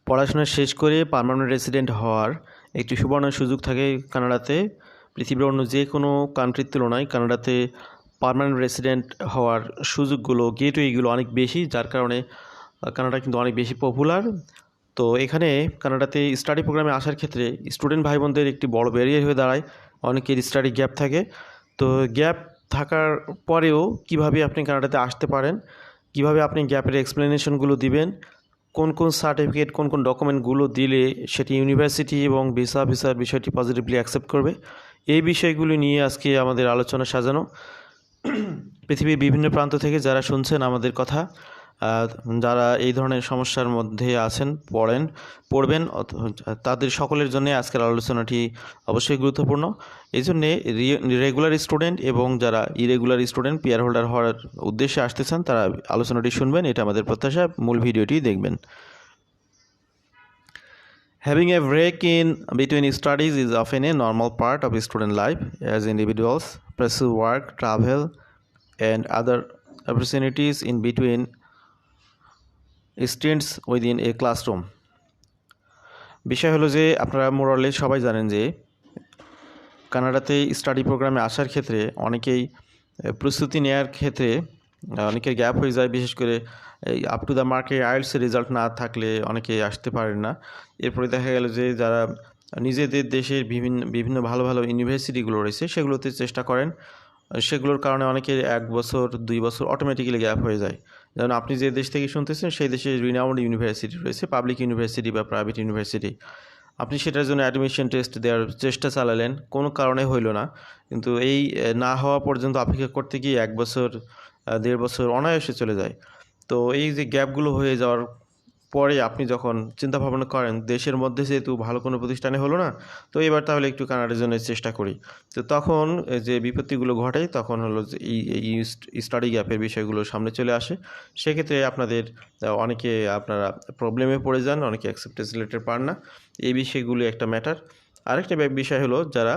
পড়াশোনা শেষ করে পার্মানেন্ট রেসিডেন্ট হওয়ার একটি সুবর্ণ সুযোগ থাকে কানাডাতে। পৃথিবীর অন্য যে কোনো কান্ট্রির তুলনায় কানাডাতে পার্মানেন্ট রেসিডেন্ট হওয়ার সুযোগগুলো, গেটওয়েগুলো অনেক বেশি, যার কারণে কানাডা কিন্তু অনেক বেশি পপুলার। তো এখানে কানাডাতে স্টাডি প্রোগ্রামে আসার ক্ষেত্রে স্টুডেন্ট ভাই বোনদের একটি বড় ব্যারিয়ার হয়ে দাঁড়ায়। অনেকের স্টাডি গ্যাপ থাকে। তো গ্যাপ থাকার পরেও কিভাবে আপনি কানাডাতে আসতে পারেন, কিভাবে আপনি গ্যাপের এক্সপ্লেনেশনগুলো দিবেন, কোন কোন সার্টিফিকেট, কোন কোন ডকুমেন্টগুলো দিলে সেটি ইউনিভার্সিটি এবং ভিসার বিষয়টি পজিটিভলি অ্যাকসেপ্ট করবে, এই বিষয়গুলি নিয়ে আজকে আমাদের আলোচনা সাজানো। পৃথিবীর বিভিন্ন প্রান্ত থেকে যারা শুনছেন আমাদের কথা, যারা এই ধরনের সমস্যার মধ্যে আছেন, পড়বেন, তাদের সকলের জন্য আজকের আলোচনাটি অবশ্যই গুরুত্বপূর্ণ। এই জন্যে রেগুলার স্টুডেন্ট এবং যারা ইরেগুলার স্টুডেন্ট পিআর হোল্ডার হওয়ার উদ্দেশ্যে আসতেছেন তারা আলোচনাটি শুনবেন, এটা আমাদের প্রত্যাশা। মূল ভিডিওটি দেখবেন। Having a break in between studies is often a normal part of student life as individuals pursue work, travel, and other opportunities in between stints within a classroom. বিষয় হলো যে আপনারা মোরালে সবাই জানেন যে কানাডাতে স্টাডি প্রোগ্রামে আসার ক্ষেত্রে অনেকেই প্রস্তুতি নেওয়ার ক্ষেত্রে অনেকের গ্যাপ হয়ে যায়। বিশেষ করে এই আপ টু দ্য মার্কে আইএলটিএস রেজাল্ট না থাকলে অনেকে আসতে পারেন না। এরপরে দেখা গেল যে যারা নিজেদের দেশের বিভিন্ন ভালো ভালো ইউনিভার্সিটিগুলো রয়েছে সেগুলোতে চেষ্টা করেন, সেগুলোর কারণে অনেকের 1 বছর 2 বছর অটোমেটিক্যালি গ্যাপ হয়ে যায়। যেমন আপনি যে দেশ থেকে শুনতেছেন সেই দেশে রিনাউন্ড ইউনিভার্সিটি রয়েছে, পাবলিক ইউনিভার্সিটি বা প্রাইভেট ইউনিভার্সিটি। আপনি সেটার জন্য অ্যাডমিশন টেস্ট দেওয়ার চেষ্টা চালালেন, কোনো কারণে হইল না, কিন্তু এই না হওয়া পর্যন্ত অপেক্ষা করতে গিয়ে 1 বছর 1.5 বছর অনায়াসে চলে যায়। তো এই যে গ্যাপগুলো হয়ে যাওয়ার পরে আপনি যখন চিন্তা ভাবনা করেন দেশের মধ্যে যেহেতু ভালো কোনো প্রতিষ্ঠানে হলো না, তো এবার তাহলে একটু কানাডার জন্য চেষ্টা করি। তো তখন যে বিপত্তিগুলো ঘটে তখন হলো যে এই স্টাডি গ্যাপের বিষয়গুলো সামনে চলে আসে। সেক্ষেত্রে আপনাদের অনেকে আপনারা প্রবলেমে পড়ে যান, অনেকে অ্যাকসেপ্টেন্স লেটার পান না। এই বিষয়গুলো একটা ম্যাটার। আরেকটা বিষয় হলো যারা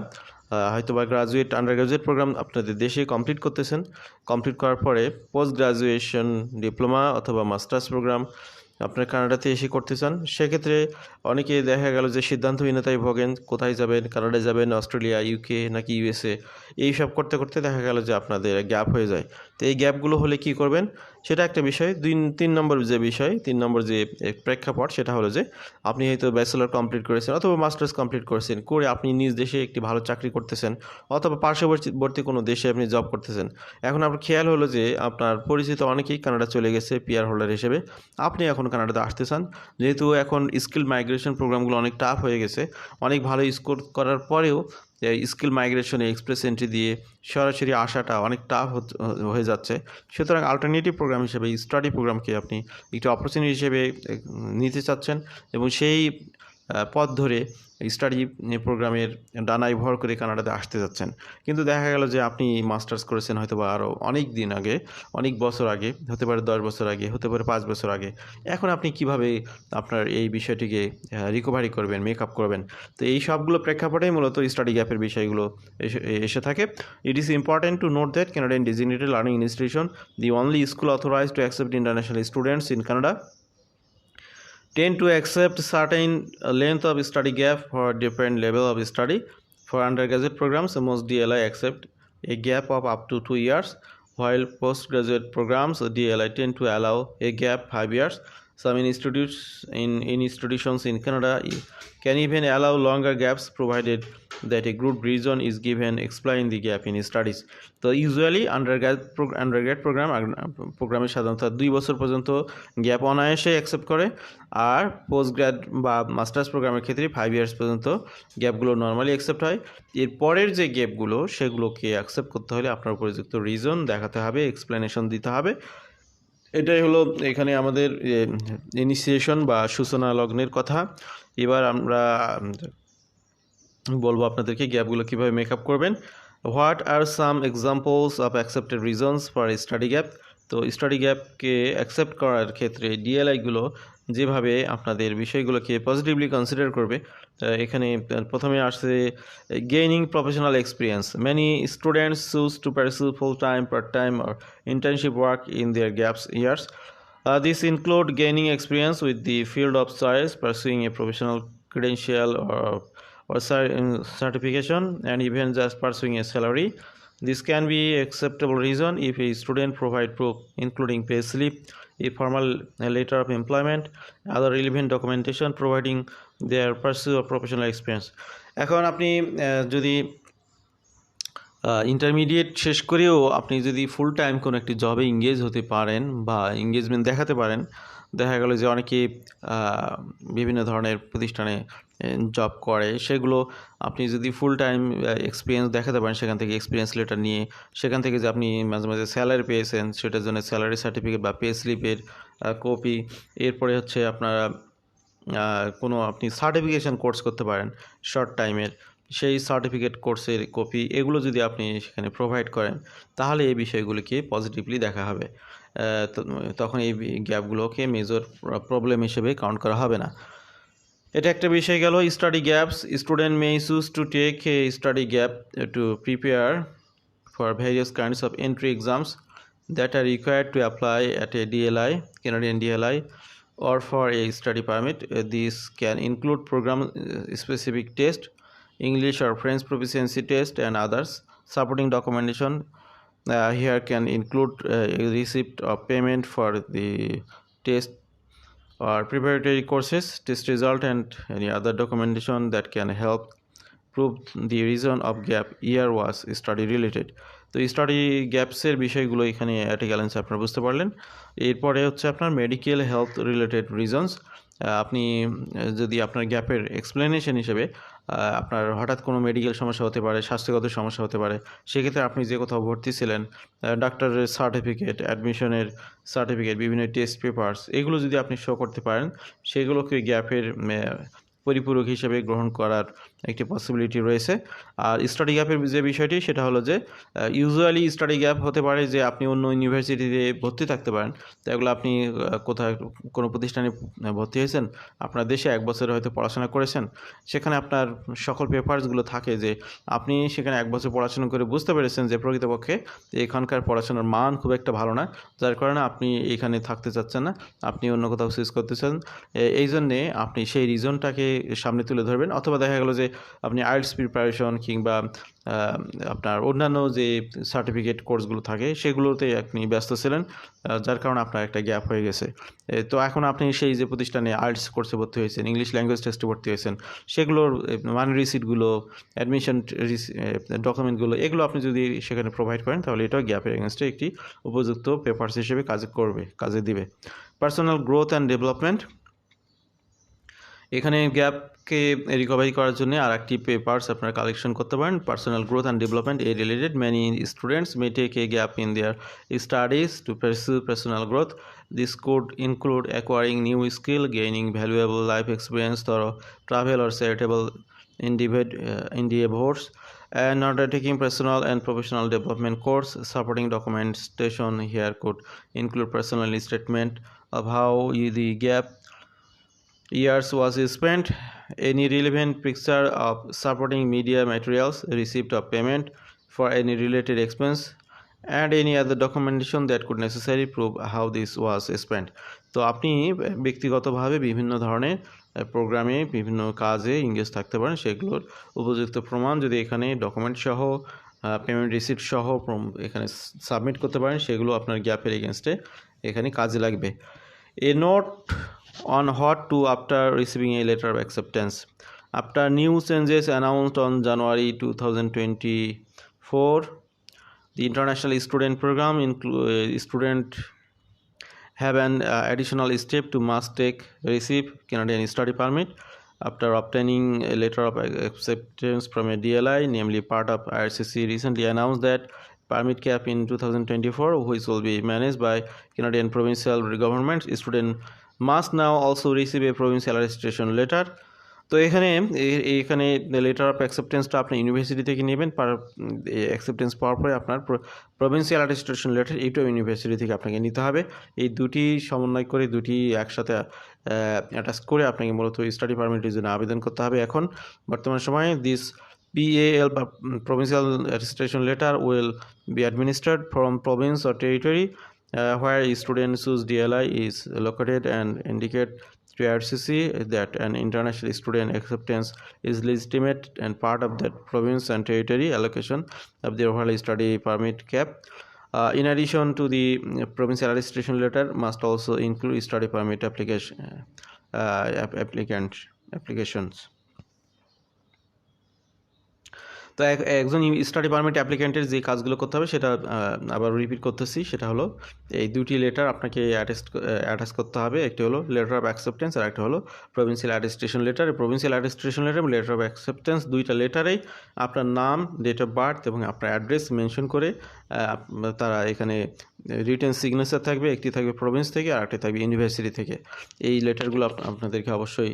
হয়তো বা আন্ডার গ্রাজুয়েট প্রোগ্রাম আপনাদের দেশে কমপ্লিট করতেছেন, কমপ্লিট করার পরে পোস্ট গ্রাজুয়েশন ডিপ্লোমা অথবা মাস্টার্স প্রোগ্রাম আপনার কানাডাতে এসে করতে চান, সেক্ষেত্রে অনেকে দেখা গেল যে সিদ্ধান্তহীনতায় ভোগেন। কোথায় যাবেন, কানাডায় যাবেন, অস্ট্রেলিয়া, ইউকে নাকি ইউএসএ, এইসব করতে করতে দেখা গেল যে আপনাদের গ্যাপ হয়ে যায়। তো এই গ্যাপগুলো হলে কি করবেন সেটা একটা বিষয়। 3 নম্বর যে বিষয়, 3 নম্বর যে প্রেক্ষাপট সেটা হলো যে আপনি হয়তো ব্যাচেলর কমপ্লিট করেছেন অথবা মাস্টার্স কমপ্লিট করেছেন, করে আপনি নিজ দেশে একটি ভালো চাকরি করতেছেন অথবা পার্শ্ববর্তী কোনো দেশে আপনি জব করতেছেন। এখন আপনার খেয়াল হলো যে আপনার পরিচিত অনেকেই কানাডা চলে গেছে পিআর হোল্ডার হিসেবে, আপনি এখন কানাডাতে আসতে চান। যেহেতু এখন স্কিল মাইগ্রেশন প্রোগ্রামগুলো অনেক টাফ হয়ে গেছে, অনেক ভালো স্কোর করার পরেও স্কিল মাইগ্রেশনে এক্সপ্রেস এন্ট্রি দিয়ে সরাসরি আসাটা অনেক টাফ হয়ে যাচ্ছে। সুতরাং অল্টারনেটিভ প্রোগ্রাম হিসেবে স্টাডি প্রোগ্রামকে আপনি একটি অপরচুনিটি হিসেবে নিতে চাচ্ছেন এবং সেই পথ ধরে স্টাডি প্রোগ্রামের ডানায় ভর করে কানাডাতে আসতে যাচ্ছেন। কিন্তু দেখা গেল যে আপনি মাস্টার্স করেছেন হয়তো বা আরও অনেক দিন আগে, অনেক বছর আগে, হতে পারে 10 বছর আগে, হতে পারে 5 বছর আগে। এখন আপনি কিভাবে আপনার এই বিষয়টিকে রিকভারি করবেন, মেকআপ করবেন? তো এই সবগুলো প্রেক্ষাপটেই মূলত স্টাডি গ্যাপের বিষয়গুলো এসে থাকে। It is important to note that Canadian Designated Learning Institution, the only school authorized to accept international students in Canada, tend to accept certain length of study gap for different level of study. For undergraduate programs, most DLI accept a gap of up to 2 years, while postgraduate programs, DLI tend to allow a gap 5 years. Some institutions in Canada can even allow longer gaps provided that a good reason is given explain the gap in studies. তো usually undergrad প্রোগ্রামে সাধারণত 2 বছর পর্যন্ত gap অনায়াসে accept করে, আর post grad বা masters প্রোগ্রামের ক্ষেত্রে 5 ইয়ার্স পর্যন্ত গ্যাপগুলো নর্মালি অ্যাকসেপ্ট হয়। এর পরের যে গ্যাপগুলো সেগুলোকে অ্যাকসেপ্ট করতে হলে আপনার উপযুক্ত রিজন দেখাতে হবে, এক্সপ্লেনেশন দিতে হবে। এটাই হলো এখানে আমাদের ইনিশিয়েশন বা সূচনা লগ্নের কথা। এবার আমরা বলবো আপনাদেরকে গ্যাপগুলো কীভাবে মেকআপ করবেন। What are some examples of accepted reasons for study gap. তো স্টাডি গ্যাপকে অ্যাকসেপ্ট করার ক্ষেত্রে ডিএলআইগুলো যেভাবে আপনাদের বিষয়গুলোকে পজিটিভলি কনসিডার করবে, এখানে প্রথমে আসছে gaining professional experience. Many students choose to pursue full time, part time or internship work in their gaps years This include gaining experience with the field of choice, pursuing a professional credential or certification, and even just pursuing a salary. This can be acceptable reason if a student provide proof, including pay slip, a formal letter of employment, other relevant documentation providing their pursue of professional experience. এখন আপনি যদি intermediate শেষ করেও আপনি যদি full time কোনো একটি জবে এঙ্গেজ হতে পারেন বা এঙ্গেজমেন্ট দেখাতে পারেন, দেখা গেল যে অনেকে বিভিন্ন ধরনের প্রতিষ্ঠানে জব করে, সেগুলো আপনি যদি ফুল টাইম এক্সপিরিয়েন্স দেখাতে পারেন, সেখান থেকে এক্সপিরিয়েন্স লেটার নিয়ে সেখান থেকে যে আপনি মাঝে মাঝে স্যালারি পেয়েছেন সেটার জন্য স্যালারি সার্টিফিকেট বা পে স্লিপের কপি, এরপরে হচ্ছে আপনারা কোনো আপনি সার্টিফিকেশন কোর্স করতে পারেন শর্ট টাইমের, সেই সার্টিফিকেট কোর্সের কপি, এগুলো যদি আপনি সেখানে প্রোভাইড করেন তাহলে এই বিষয়গুলিকে পজিটিভলি দেখা হবে। তখন এই গ্যাপগুলোকে মেজর প্রবলেম হিসেবে কাউন্ট করা হবে না। এটা একটা বিষয় গেল। Study gaps, student may choose to take a study gap to prepare for various kinds of entry exams that are required to apply at a DLI, Canadian DLI, or for a study permit. These can include program-specific test, English or French proficiency test, and others. Supporting documentation here can include a receipt of payment for the test or preparatory courses, test result, and any other documentation that can help prove the reason of gap year was study related. তো study গ্যাপসের বিষয়গুলো এখানে at a গ্যালেন্সে আপনারা বুঝতে পারলেন। এরপরে হচ্ছে আপনার medical health related reasons. আপনি যদি আপনার গ্যাপের এক্সপ্লেনেশন হিসেবে আপনার হঠাৎ কোনো মেডিকেল সমস্যা হতে পারে, স্বাস্থ্যগত সমস্যা হতে পারে, সেক্ষেত্রে আপনি যে কোথাও ভর্তি ছিলেন, ডাক্তারের সার্টিফিকেট, অ্যাডমিশনের সার্টিফিকেট, বিভিন্ন টেস্ট পেপারস, এগুলো যদি আপনি শো করতে পারেন, সেগুলোকে গ্যাপের পরিপূরক হিসেবে গ্রহণ করার একটি পসিবিলিটি রয়েছে। আর স্টাডি গ্যাপের যে বিষয়টি সেটা হলো যে ইউজুয়ালি স্টাডি গ্যাপ হতে পারে যে আপনি অন্য ইউনিভার্সিটিতে ভর্তি থাকতে পারেন, তো এগুলো আপনি কোথায় কোনো প্রতিষ্ঠানে ভর্তি হয়েছেন, আপনার দেশে 1 বছর হয়তো পড়াশোনা করেছেন, সেখানে আপনার সকল পেপারসগুলো থাকে যে আপনি সেখানে 1 বছর পড়াশোনা করে বুঝতে পেরেছেন যে প্রকৃতপক্ষে এখানকার পড়াশোনার মান খুব একটা ভালো না, যার কারণে আপনি এখানে থাকতে চাচ্ছেন না, আপনি অন্য কোথাও সুইচ করতে চান। এই জন্যে আপনি সেই রিজনটাকে সামনে তুলে ধরবেন। অথবা দেখা গেল যে আপনি আইএলটিএস প্রিপারেশন কিংবা আপনার অন্যান্য যে সার্টিফিকেট কোর্সগুলো থাকে সেগুলোতে আপনি ব্যস্ত ছিলেন, যার কারণে আপনার একটা গ্যাপ হয়ে গেছে। তো এখন আপনি সেই যে প্রতিষ্ঠানে আইএলটিএস কোর্সে ভর্তি হয়েছেন, ইংলিশ ল্যাঙ্গুয়েজ টেস্টে ভর্তি হয়েছেন, সেগুলোর মানি রিসিটগুলো, অ্যাডমিশন ডকুমেন্টগুলো, এগুলো আপনি যদি সেখানে প্রোভাইড করেন তাহলে এটাও গ্যাপের এগেনস্টে একটি উপযুক্ত পেপারস হিসেবে কাজে দিবে। পার্সোনাল গ্রোথ অ্যান্ড ডেভেলপমেন্ট, এখানে গ্যাপকে রিকভারি করার জন্য আর একটি পেপারস আপনারা কালেকশন করতে পারেন। পার্সোনাল গ্রোথ অ্যান্ড ডেভেলপমেন্ট এ related many students may take a gap in their studies to pursue personal growth. This could include acquiring new skill, gaining valuable life experience through travel or charitable endeavors, and undertaking personal and professional development course. Supporting documentation here could include personal statement of how the gap years was spent, any relevant picture of supporting media materials, receipt of payment for any related expense, and any other documentation that could necessarily prove how this was spent. তো আপনি ব্যক্তিগতভাবে বিভিন্ন ধরনের প্রোগ্রামে বিভিন্ন কাজে engage থাকতে পারেন, সেগুলোর উপযুক্ত প্রমাণ যদি এখানে ডকুমেন্ট সহ পেমেন্ট রিসিট সহ এখানে সাবমিট করতে পারেন, সেগুলো আপনার গ্যাপের এগেনস্টে এখানে কাজে লাগবে। A note on what to after receiving a letter of acceptance. After new changes announced on January 2024, the international student program student have an additional step to must receive Canadian study permit after obtaining a letter of acceptance from a DLI, namely part of IRCC recently announced that permit cap in 2024, which will be managed by Canadian provincial governments. Student must now also receive a provincial registration letter. তো এখানে letter of অ্যাকসেপ্টেন্সটা আপনি university থেকে নেবেন, acceptance পাওয়ার পরে আপনার provincial attestation letter এইটাও university থেকে আপনাকে নিতে হবে। এই দুটি সমন্বয় করে দুটি একসাথে অ্যাটাচ করে আপনাকে মূলত স্টাডি পারমিটের জন্য আবেদন করতে হবে। এখন বর্তমান সময়ে দিস PAL বা provincial attestation letter will be administered from province or territory where a student whose DLI is located and indicate to IRCC that an international student acceptance is legitimate and part of that province and territory allocation of the overall study permit cap. In addition to the provincial registration letter, must also include study permit applications. তো একজন study permit অ্যাপ্লিক্যান্টের যে কাজগুলো করতে হবে সেটা আবার repeat করতেছি, সেটা হলো এই দুটি লেটার আপনাকে অ্যাটাচ করতে হবে। একটি হলো লেটার অফ অ্যাকসেপ্টেন্স আর একটা হলো provincial attestation letter. Provincial attestation letter এবং লেটার অফ অ্যাকসেপ্টেন্স দুইটা লেটারেই আপনার নাম, ডেট অফ বার্থ এবং আপনার অ্যাড্রেস মেনশন করে তারা এখানে রিটেন সিগনেচার থাকবে, একটি থাকবে প্রভিন্স থেকে আর একটি থাকবে ইউনিভার্সিটি থেকে। এই লেটারগুলো আপনাদেরকে অবশ্যই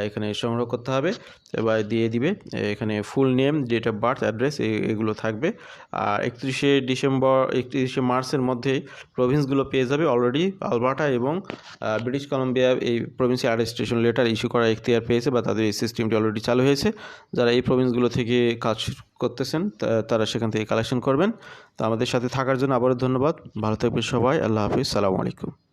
এখানে সংগ্রহ করতে হবে এবার দিয়ে দিবে। এখানে full name, date of birth, address এগুলো থাকবে। আর 31শে মার্চের মধ্যে প্রভিন্সগুলো পেয়ে যাবে। অলরেডি আলবার্টা এবং ব্রিটিশ কলম্বিয়া এই প্রভিন্সিয়াল অ্যাটেস্টেশন লেটার ইস্যু করার এখতিয়ার পেয়েছে বা তাদের এই সিস্টেমটি অলরেডি চালু হয়েছে। যারা এই প্রভিন্সগুলো থেকে কাজ করতেছেন তারা সেখান থেকে কালেকশন করবেন। তো আমাদের সাথে থাকার জন্য আবারও ধন্যবাদ। ভালো থাকবেন সবাই। আল্লাহ হাফিজ। সালামু আলাইকুম।